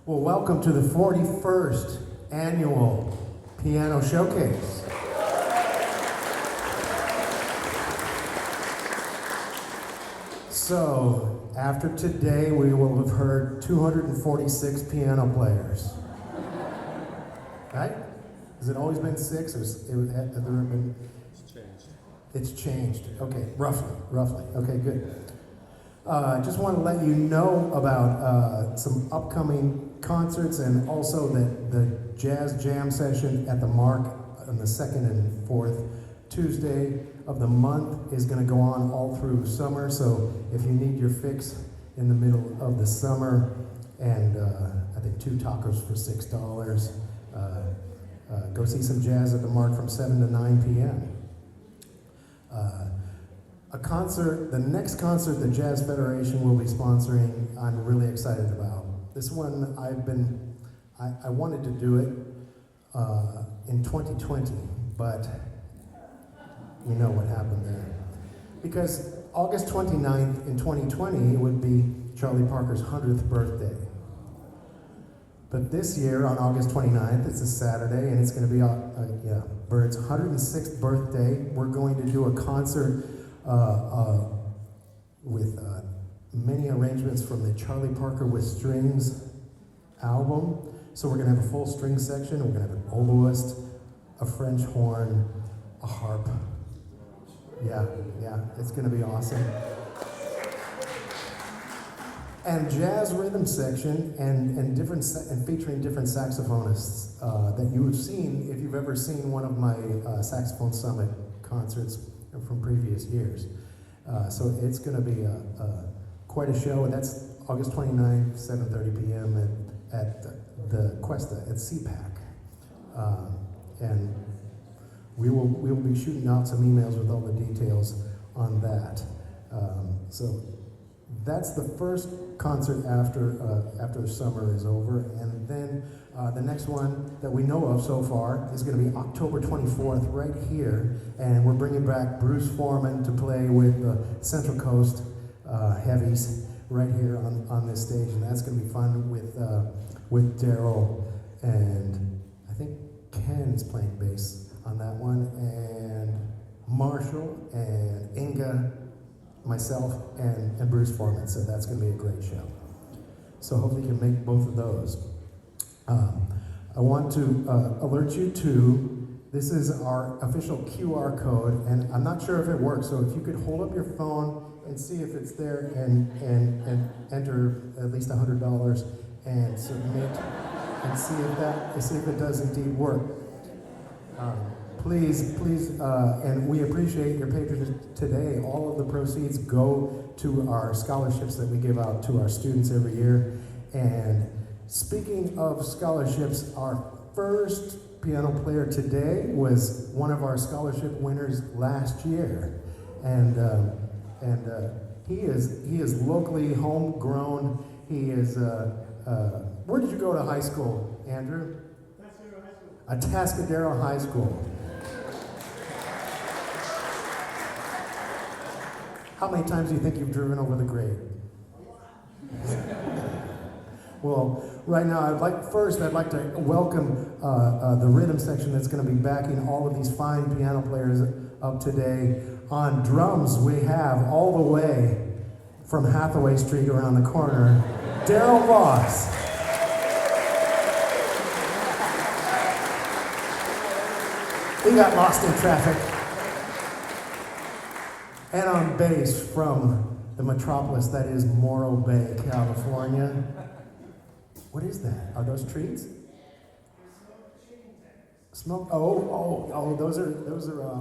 Well, welcome to the 41st Annual Piano Showcase. So, after today, we will have heard 246 piano players. Right? Has it always been 6, or has there been? It's changed. It's changed. Okay, roughly. Okay, good. Just want to let you know about some upcoming concerts, and also that the Jazz Jam session at the Mark on the 2nd and 4th Tuesday of the month is going to go on all through summer. So if you need your fix in the middle of the summer, and I think 2 tacos for $6, go see some jazz at the Mark from 7 to 9 p.m. The next concert the Jazz Federation will be sponsoring, I'm really excited about. This one, I wanted to do it in 2020, but we know what happened there. Because August 29th in 2020, it would be Charlie Parker's 100th birthday. But this year, on August 29th, it's a Saturday, and it's going to be Bird's 106th birthday. We're going to do a concert with many arrangements from the Charlie Parker with Strings album. So we're going to have a full string section. We're going to have an oboist, a French horn, a harp. Yeah, it's going to be awesome. And jazz rhythm section and featuring different saxophonists that you have seen if you've ever seen one of my Saxophone Summit concerts from previous years. So it's going to be quite a show, and that's August 29th, 7:30 p.m. at the Cuesta at CPAC. And we will be shooting out some emails with all the details on that. So that's the first concert after the summer is over, and then the next one that we know of so far is going to be October 24th right here, and we're bringing back Bruce Foreman to play with the Central Coast Heavies right here on this stage, and that's going to be fun with Daryl, and I think Ken's playing bass on that one, and Marshall and Inga, myself, and Bruce Foreman, so that's going to be a great show. So hopefully you can make both of those. I want to alert you to, this is our official QR code, and I'm not sure if it works, so if you could hold up your phone and see if it's there, and enter at least $100 and submit, and see if it does indeed work. Please, and we appreciate your patronage today. All of the proceeds go to our scholarships that we give out to our students every year. And speaking of scholarships, our first piano player today was one of our scholarship winners last year. And he is locally homegrown. He is, where did you go to high school, Andrew? Atascadero High School. How many times do you think you've driven over the grade? Well, right now, I'd like to welcome the rhythm section that's going to be backing all of these fine piano players up today. On drums, we have all the way from Hathaway Street around the corner, Darrell Voss. He got lost in traffic. And on bass from the metropolis that is Morro Bay, California. What is that? Are those trees? Smoke. Oh! Those are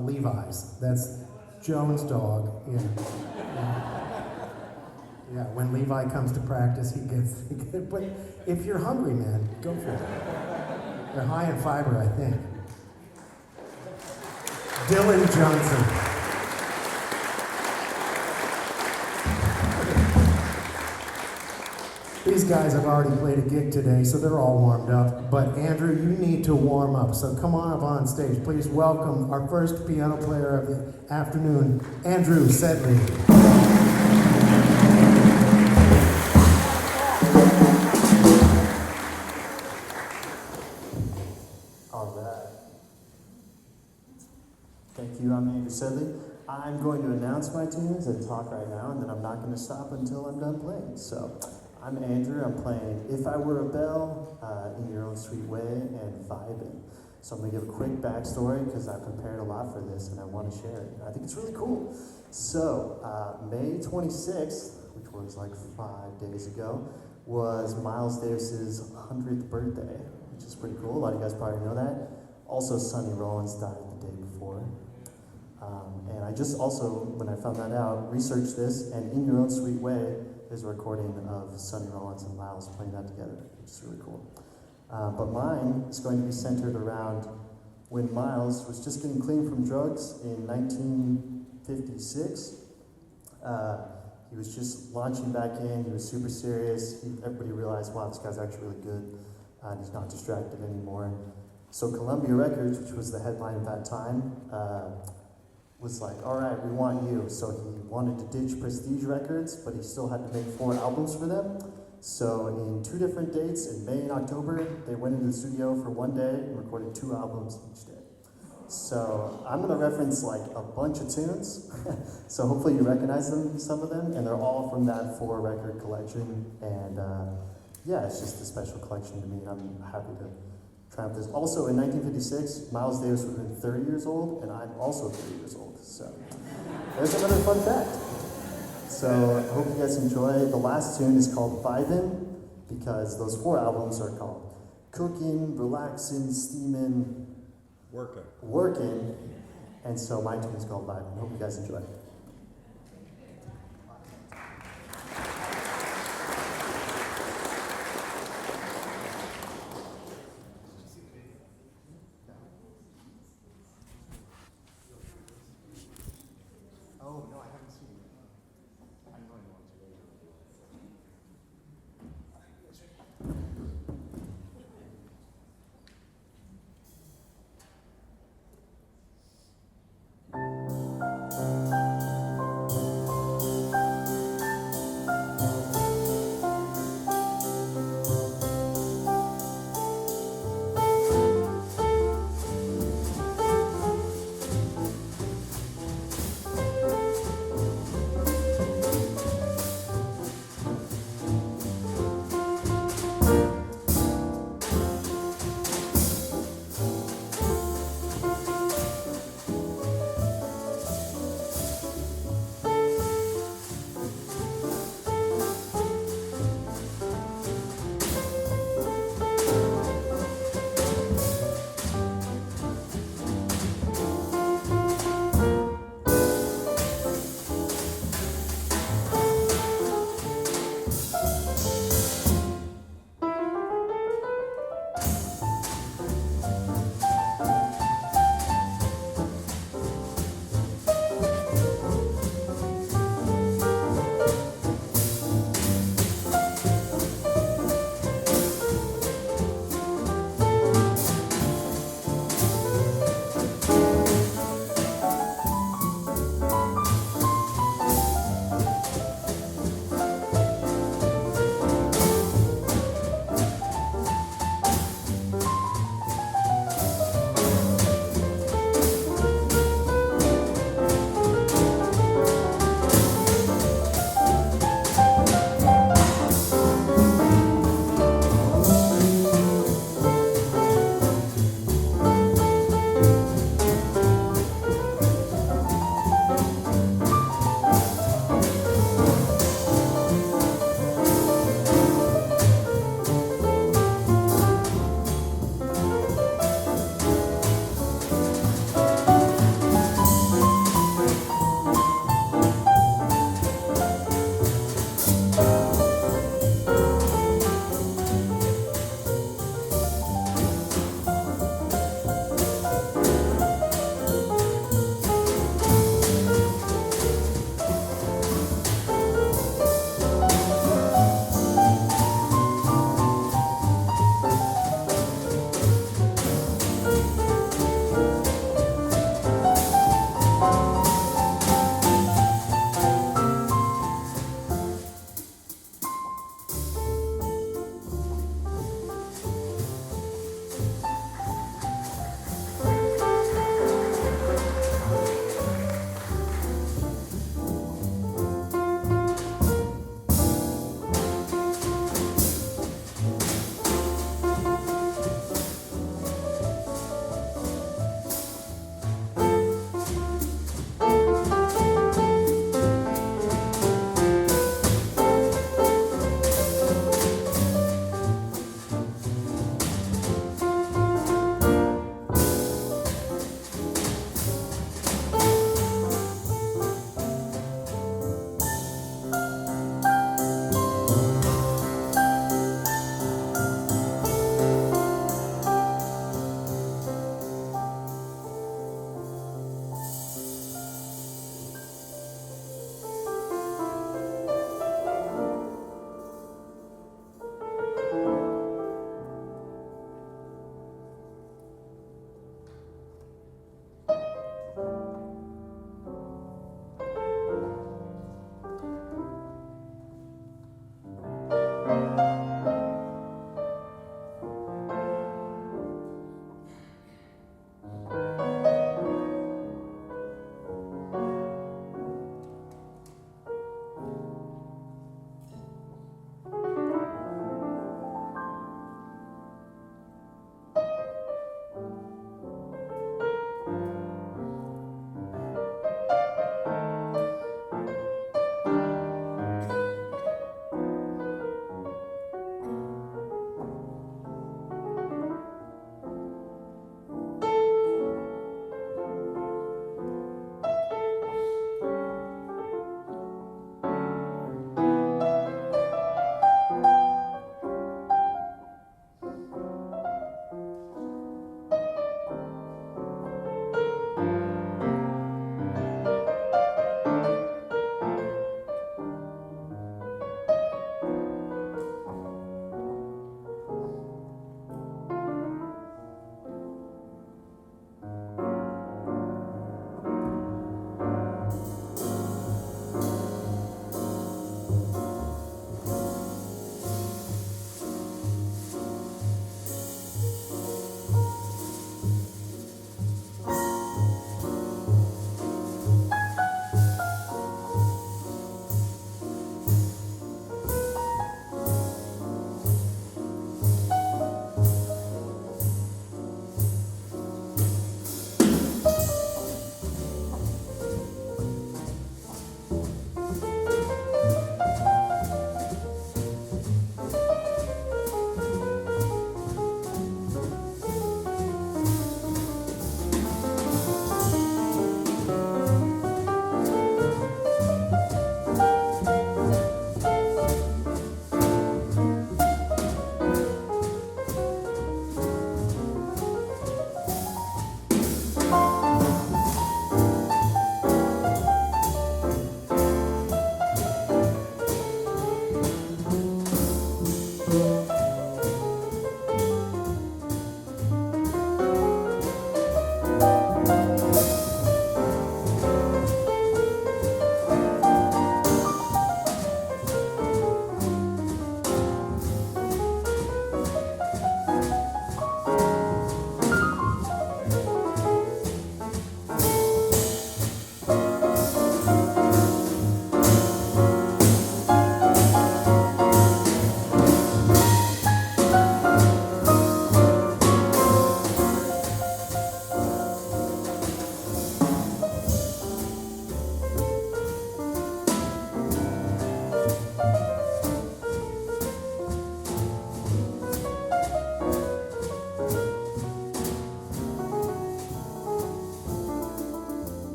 Levi's. That's Jones' dog. Yeah. When Levi comes to practice, he gets. But if you're hungry, man, go for it. They're high in fiber, I think. Dylan Johnson. These guys have already played a gig today, so they're all warmed up. But Andrew, you need to warm up, so come on up on stage. Please welcome our first piano player of the afternoon, Andrew Sedley. I'm going to announce my tunes and talk right now, and then I'm not going to stop until I'm done playing. So, I'm Andrew. I'm playing If I Were a Bell, In Your Own Sweet Way, and Vibin'. So I'm going to give a quick backstory because I prepared a lot for this and I want to share it. I think it's really cool. So, May 26th, which was like 5 days ago, was Miles Davis's 100th birthday, which is pretty cool. A lot of you guys probably know that. Also, Sonny Rollins died the day before. And I just also, when I found that out, researched this, and In Your Own Sweet Way is a recording of Sonny Rollins and Miles playing that together, which is really cool. But mine is going to be centered around when Miles was just getting clean from drugs in 1956. He was just launching back in, he was super serious. Everybody realized, wow, this guy's actually really good, and he's not distracted anymore. So Columbia Records, which was the headline at that time, was like, all right, we want you. So he wanted to ditch Prestige Records, but he still had to make 4 albums for them. So in 2 different dates, in May and October, they went into the studio for 1 day and recorded 2 albums each day. So I'm gonna reference like a bunch of tunes. So hopefully you recognize them, some of them, and they're all from that 4-record collection. And yeah, it's just a special collection to me, and I'm happy to try out this. Also, in 1956, Miles Davis would have been 30 years old, and I'm also 30 years old. So there's another fun fact. So I hope you guys enjoy. The last tune is called Vibin', because those 4 albums are called Cooking, Relaxing, Steaming, Working, and so my tune is called Vibin'. Hope you guys enjoy.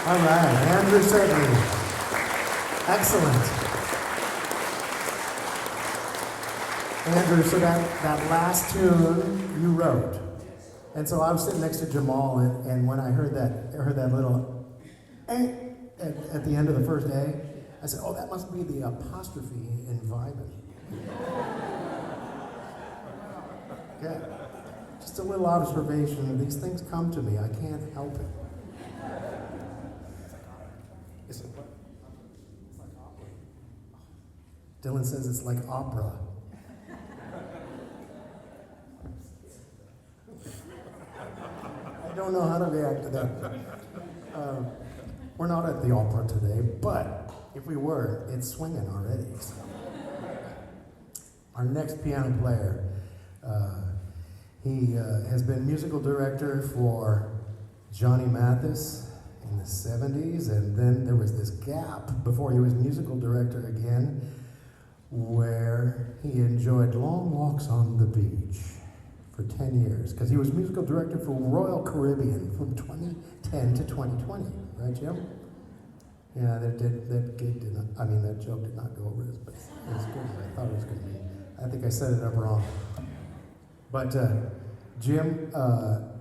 All right, Andrew Sedley. Excellent. Andrew, so that last tune you wrote. And so I was sitting next to Jamal, and when I heard that little at the end of the first A, I said, oh, that must be the apostrophe in vibing. Yeah. Just a little observation. These things come to me. I can't help it. Is it what? It's like opera. Dylan says it's like opera. I don't know how to react to that. We're not at the opera today, but if we were, it's swinging already. So. Our next piano player, he has been musical director for Johnny Mathis in the 70s, and then there was this gap before he was musical director again, where he enjoyed long walks on the beach for 10 years, because he was musical director for Royal Caribbean from 2010 to 2020, right, Jim? Yeah, that gig did not, that joke did not go over but it was good. I thought it was going to be. I think I set it up wrong. But Jim,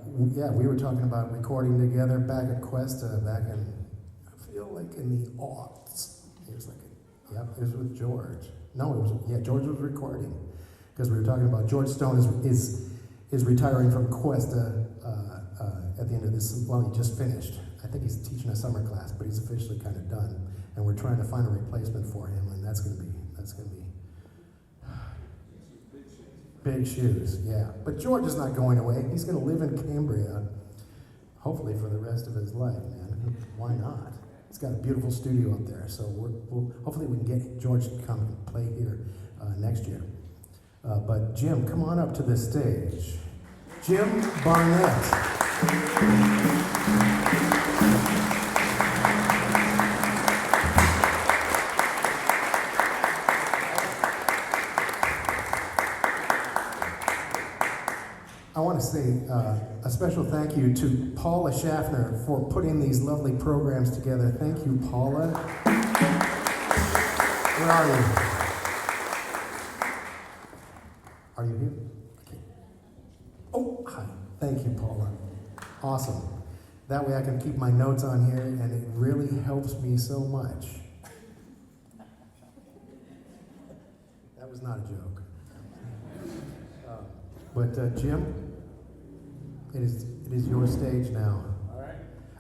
we were talking about recording together back at Cuesta back in, I feel like in the aughts. It was it was with George. No, George was recording, because we were talking about George Stone is retiring from Cuesta at the end of this. Well, he just finished. I think he's teaching a summer class, but he's officially kind of done, and we're trying to find a replacement for him, and that's gonna be big shoes. Yeah, but George is not going away. He's gonna live in Cambria, hopefully for the rest of his life, man. Why not? He's got a beautiful studio up there, so hopefully we can get George to come and play here next year. But Jim, come on up to the stage. Jim Barnett. I want to say a special thank you to Paula Schaffner for putting these lovely programs together. Thank you, Paula. Where are you? Are you here? Okay. Oh, hi. Thank you, Paula. Awesome. That way I can keep my notes on here, and it really helps me so much. That was not a joke. But Jim, it is your stage now. All right.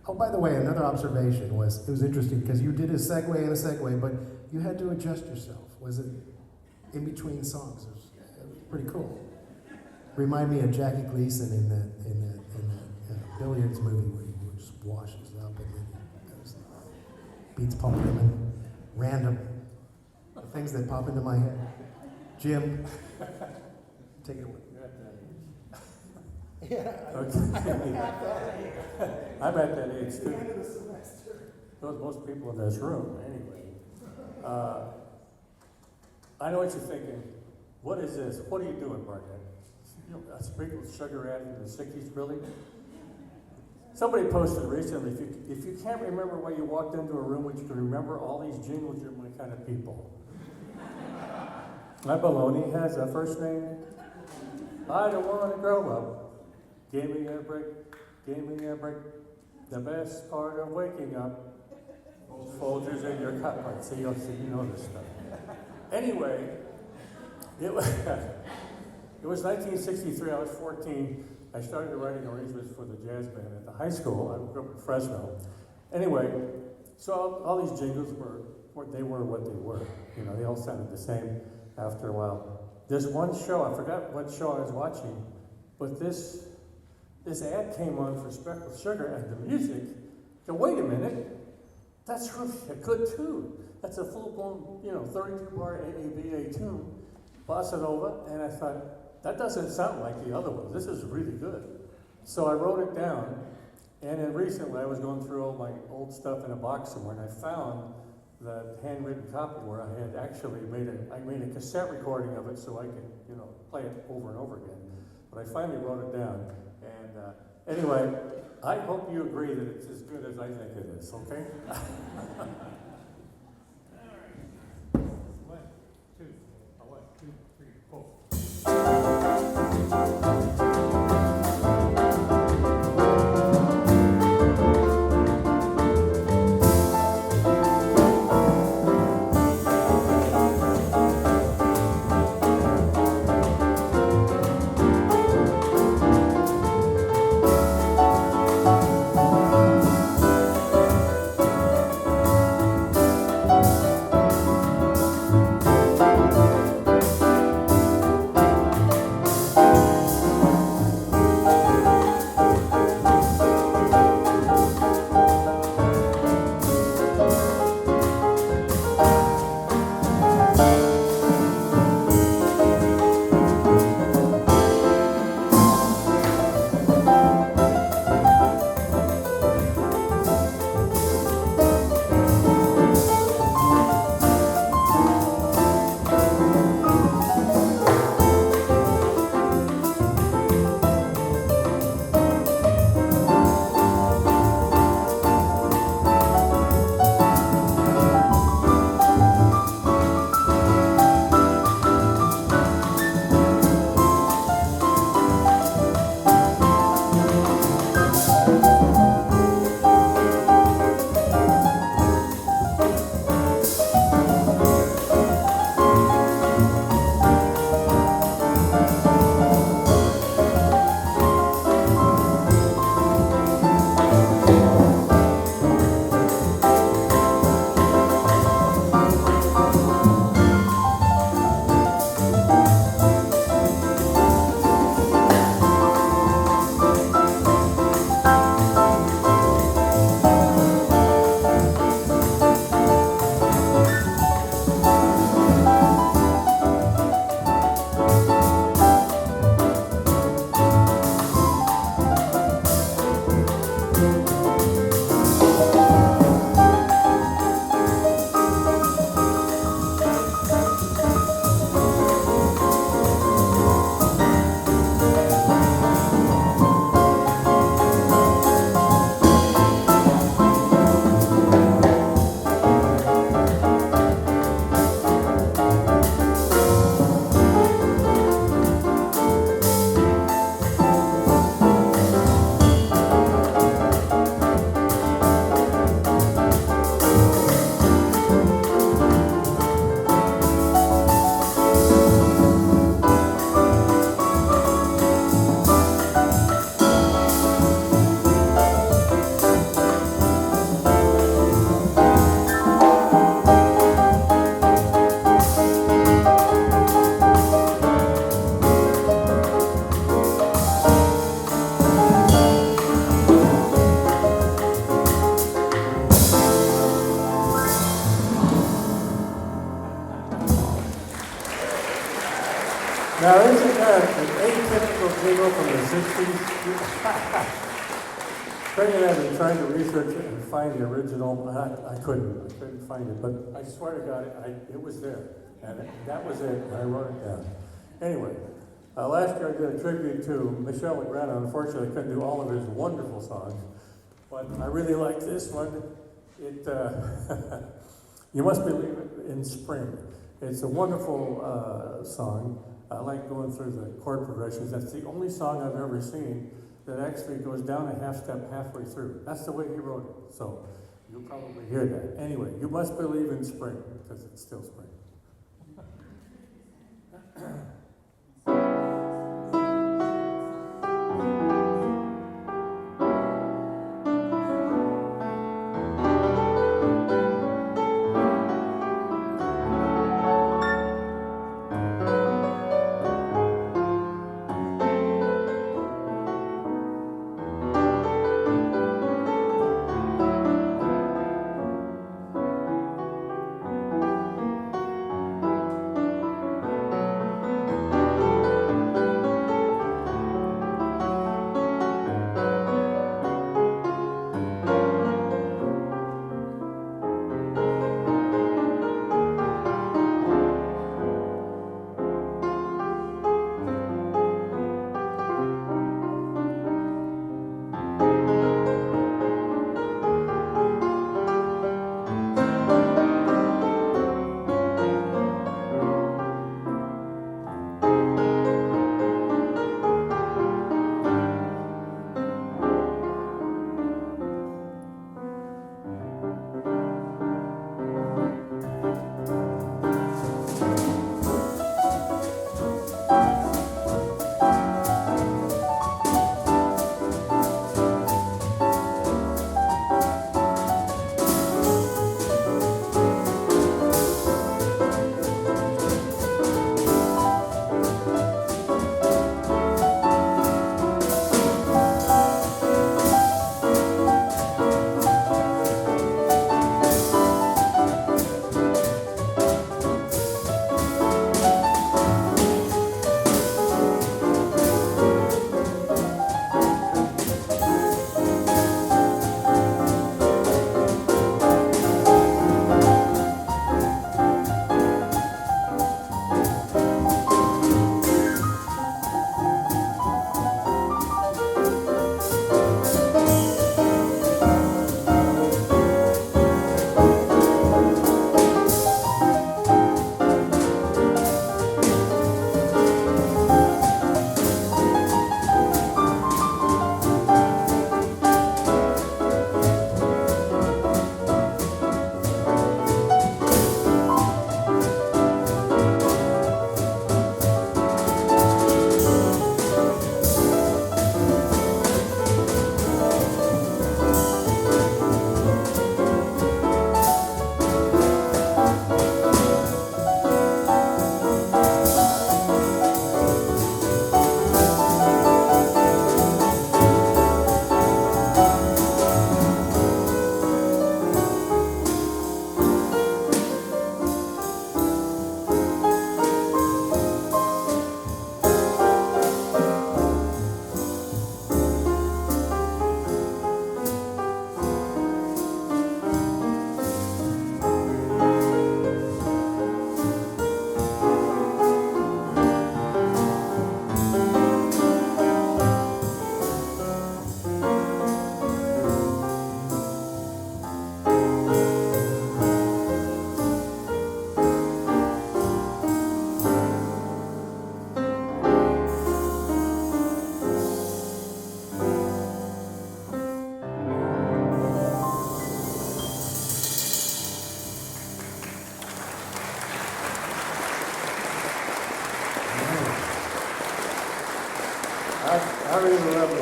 Oh, by the way, another observation was, it was interesting because you did a segue and a segue, but you had to adjust yourself. Was it in between songs? It was pretty cool. Remind me of Jackie Gleason in that billiards movie where he just washes up and then he goes, beats Paul Newman. Random. The things that pop into my head. Jim, take it away. Yeah, Okay. I'm at that age too. end of the semester. Those most people in this room, anyway. I know what you're thinking. What is this? What are you doing, Barnett? A sprinkled sugar ad from the 60s, really? Somebody posted recently, if you can't remember why you walked into a room, but you can remember all these jingles, you're my kind of people. My baloney has a first name. I don't want to grow up. Give me a break, give me a break. The best part of waking up, Folgers in your cup. Right, so you know this stuff. Anyway, it was 1963, I was 14. I started writing arrangements for the jazz band at the high school. I grew up in Fresno. Anyway, so all these jingles were what they were. You know, they all sounded the same after a while. There's one show, I forgot what show I was watching, but this ad came on for Speckled Sugar, and the music, so wait a minute, that's really a good tune. That's a full-blown, 32-bar AABA tune, bossa nova, and I thought, that doesn't sound like the other ones. This is really good. So I wrote it down, and then recently I was going through all my old stuff in a box somewhere, and I found the handwritten copy where I had actually made a cassette recording of it so I could, play it over and over again. But I finally wrote it down, and Anyway, I hope you agree that it's as good as I think it is, okay? One, two, three, four. Now, isn't that an atypical jingle from the 60s? Trying to research it and find the original, I couldn't find it, but I swear to God, it was there. And that was it, I wrote it down. Anyway, last year I did a tribute to Michel Legrand. Unfortunately, I couldn't do all of his wonderful songs, but I really like this one. You Must Believe It in Spring. It's a wonderful song. I like going through the chord progressions. That's the only song I've ever seen that actually goes down a half step halfway through. That's the way he wrote it. So you'll probably hear that. Anyway, you must believe in spring, because it's still spring.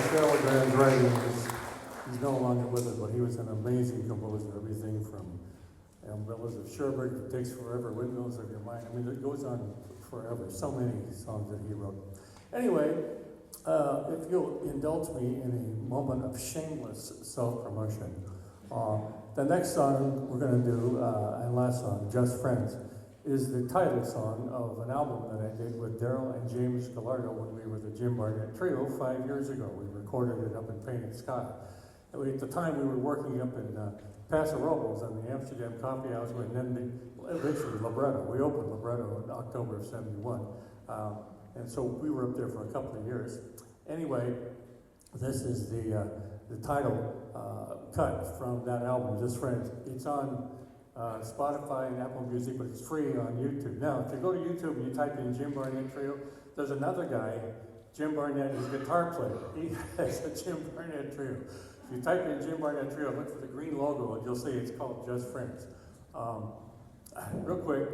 Sheldrand's writing. He's no longer with us, but he was an amazing composer. Everything from Umbrellas of Cherbourg, It Takes Forever, Windmills of Your Mind. I mean, it goes on forever. So many songs that he wrote. Anyway, if you'll indulge me in a moment of shameless self-promotion, the next song we're going to do, and last song, Just Friends, is the title song of an album that I did with Darrell and James Gallardo when we were the Jim Barnett Trio 5 years ago. We recorded it up in Painted Sky. At the time, we were working up in Paso Robles on the Amsterdam Coffee House, and then eventually Libretto. We opened Libretto in October of '71. And so we were up there for a couple of years. Anyway, this is the title cut from that album, Just Friends. It's on Spotify and Apple Music, but it's free on YouTube. Now, if you go to YouTube and you type in Jim Barnett Trio, there's another guy, Jim Barnett, is a guitar player. He has a Jim Barnett Trio. If you type in Jim Barnett Trio, look for the green logo, and you'll see it's called Just Friends. Real quick,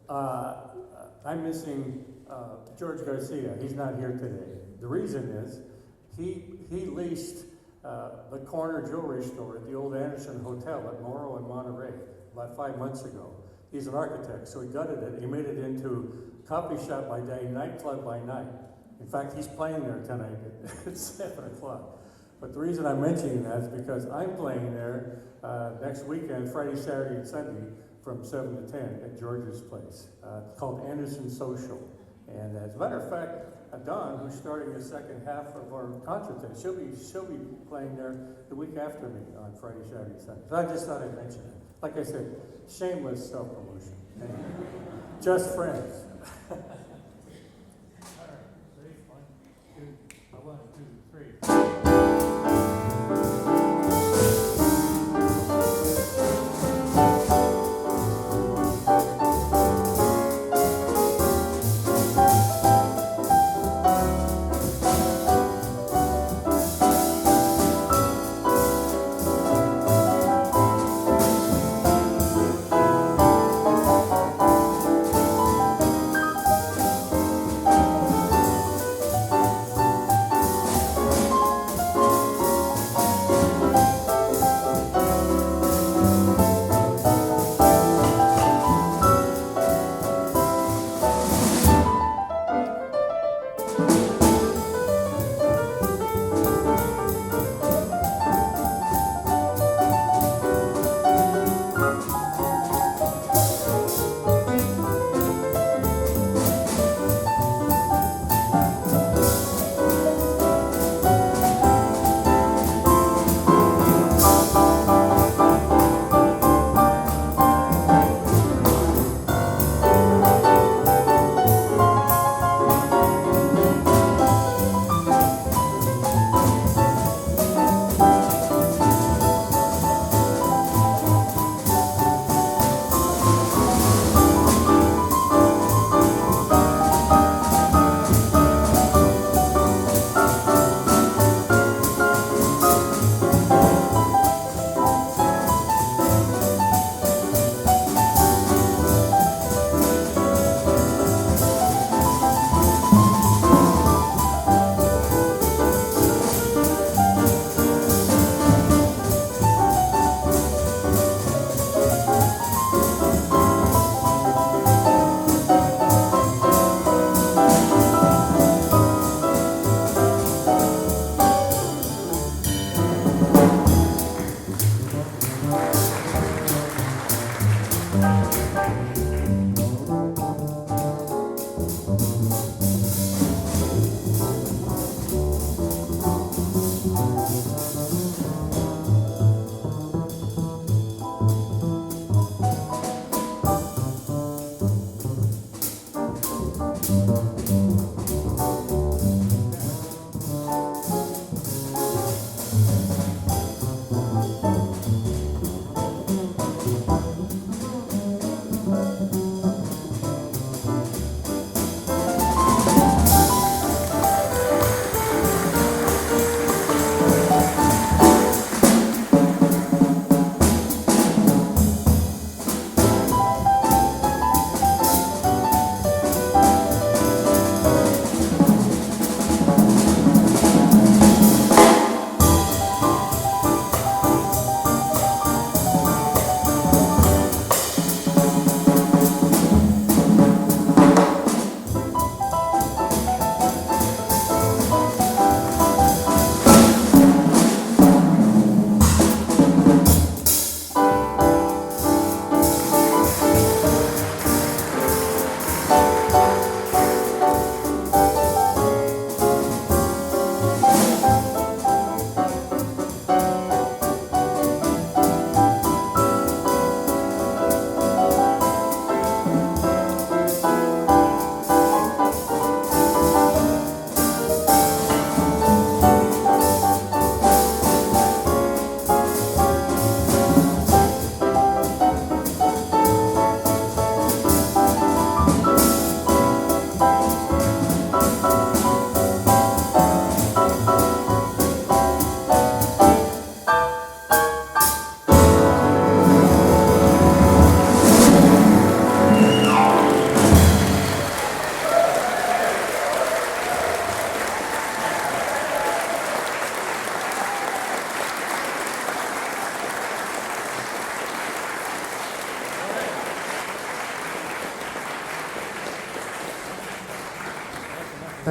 I'm missing George Garcia. He's not here today. The reason is he leased the corner jewelry store at the old Anderson Hotel at Morrow in Monterey about 5 months ago. He's an architect, so he gutted it. He made it into coffee shop by day, nightclub by night. In fact, he's playing there tonight at 7 o'clock. But the reason I'm mentioning that is because I'm playing there next weekend, Friday, Saturday, and Sunday, from 7 to 10 at George's place. It's called Anderson Social. And as a matter of fact, Dawn, who's starting the second half of our concert today, she'll be playing there the week after me on Friday, Saturday, Sunday. So I just thought I'd mention it. Like I said, shameless self-promotion. Anyway, Just Friends. All right, ready? 1, 2, 3.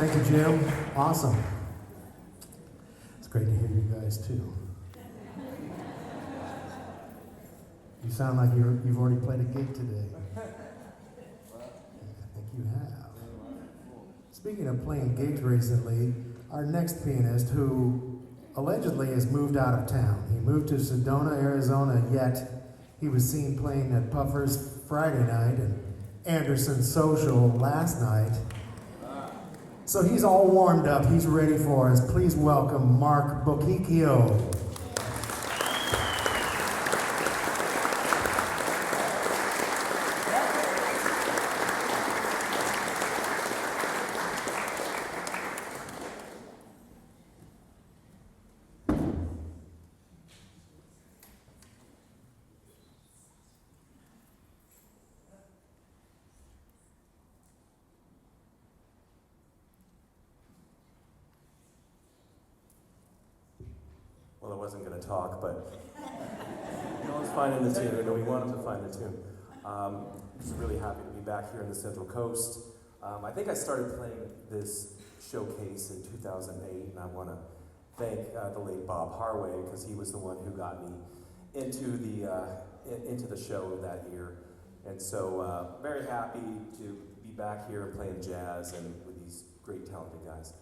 Thank you, Jim. Awesome. It's great to hear you guys too. You sound like you've already played a gig today. I think you have. Speaking of playing gigs recently, our next pianist, who allegedly has moved out of town. He moved to Sedona, Arizona, yet he was seen playing at Puffer's Friday night and Anderson's Social last night. So he's all warmed up. He's ready for us. Please welcome Mark Bocchicchio. Well, I wasn't going to talk, but no one's finding the tune, and we want them to find the tune. I'm just really happy to be back here in the Central Coast. I think I started playing this showcase in 2008, and I want to thank the late Bob Harway, because he was the one who got me into the show that year. And so very happy to be back here and playing jazz and with these great talented guys.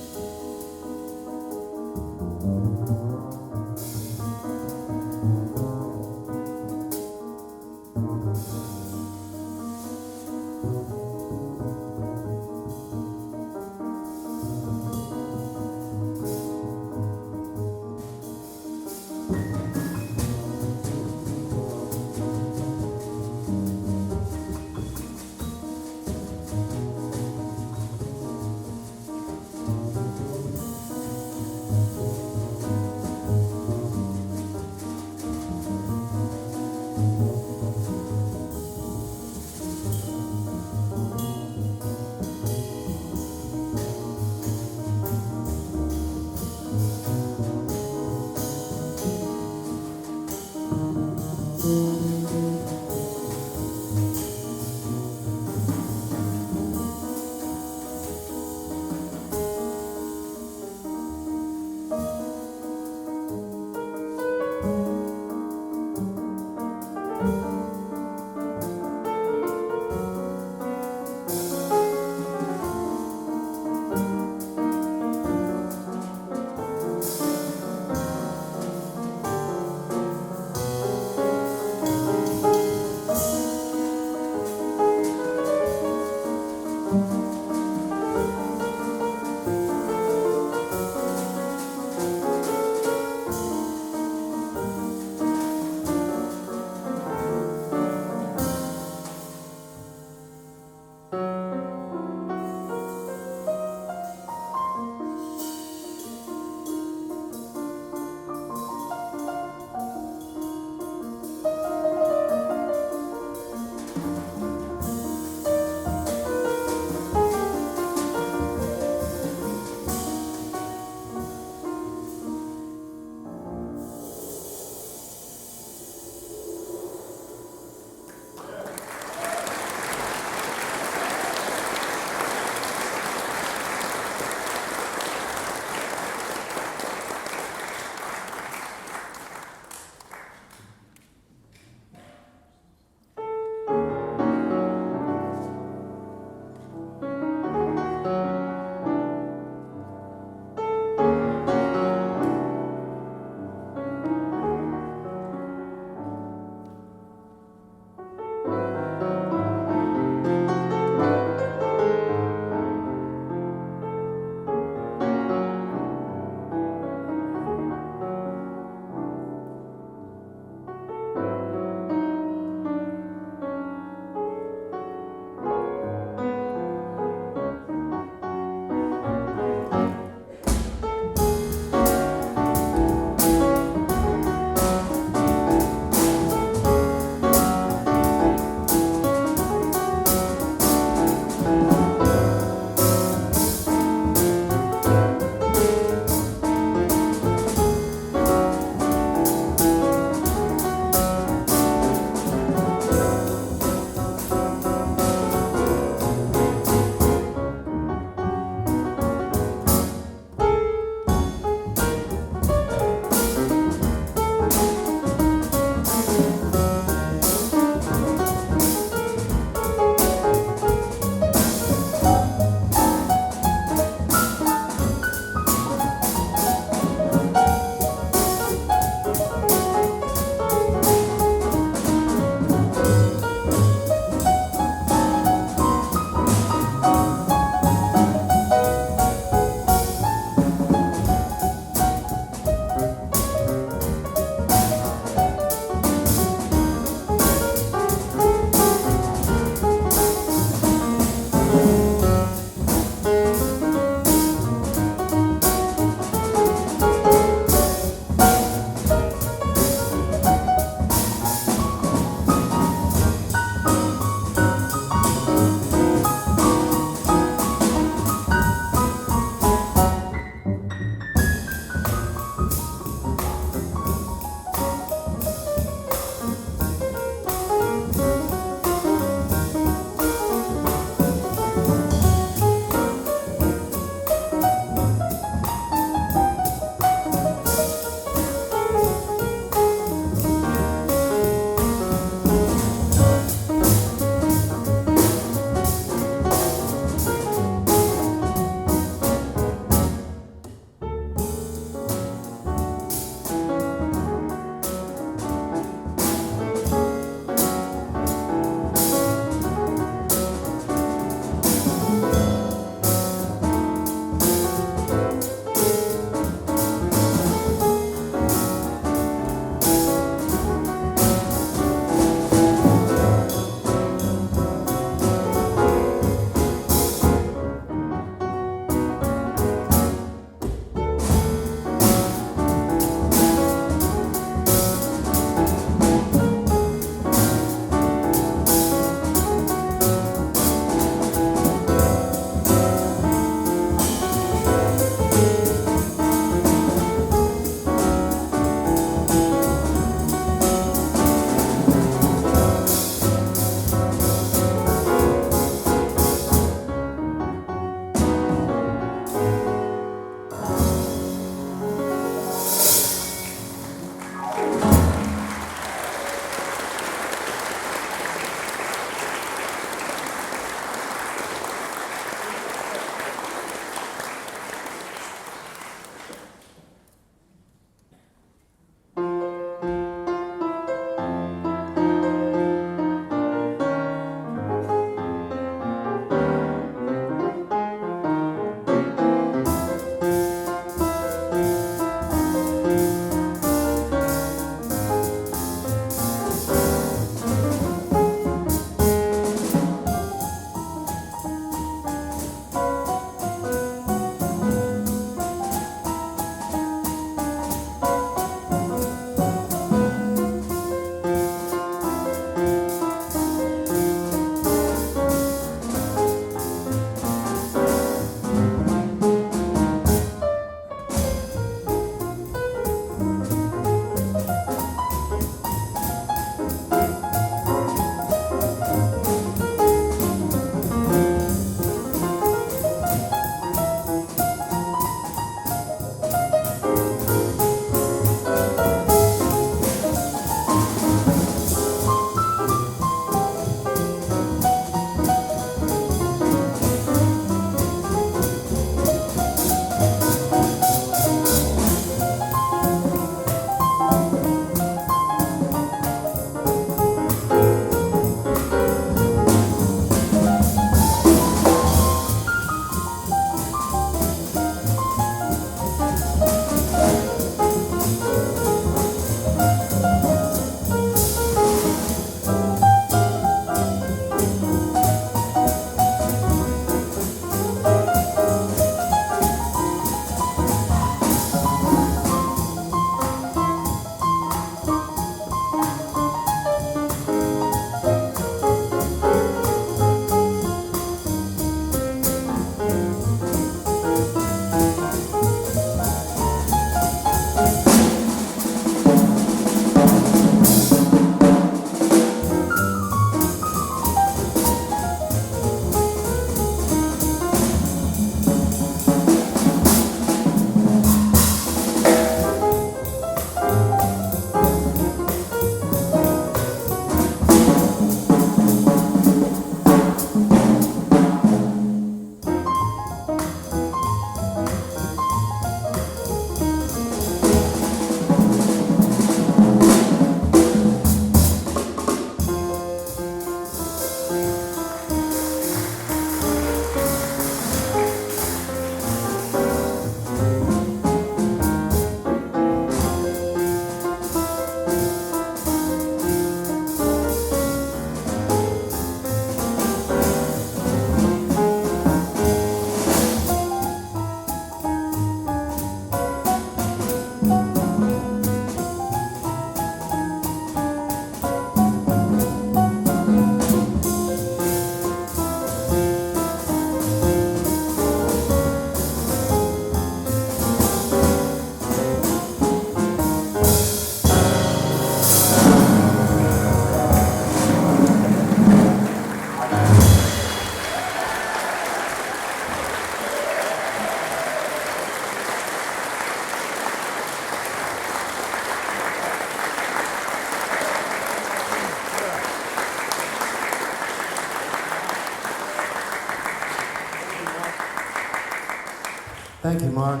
Thank you, Mark.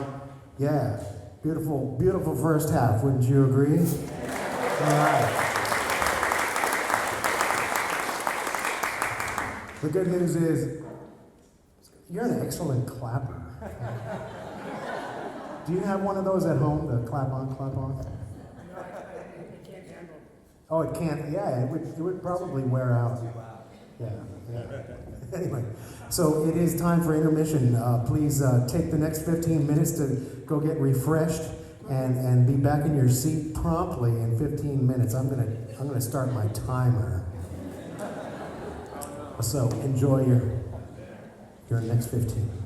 Yeah, beautiful, beautiful first half, wouldn't you agree? All right. The good news is, you're an excellent clapper. Do you have one of those at home, the clap on, clap off? Oh, it can't, yeah, it would probably wear out. Yeah. Anyway, so it is time for intermission. Please take the next 15 minutes to go get refreshed and be back in your seat promptly in 15 minutes. I'm gonna start my timer. So enjoy your next 15.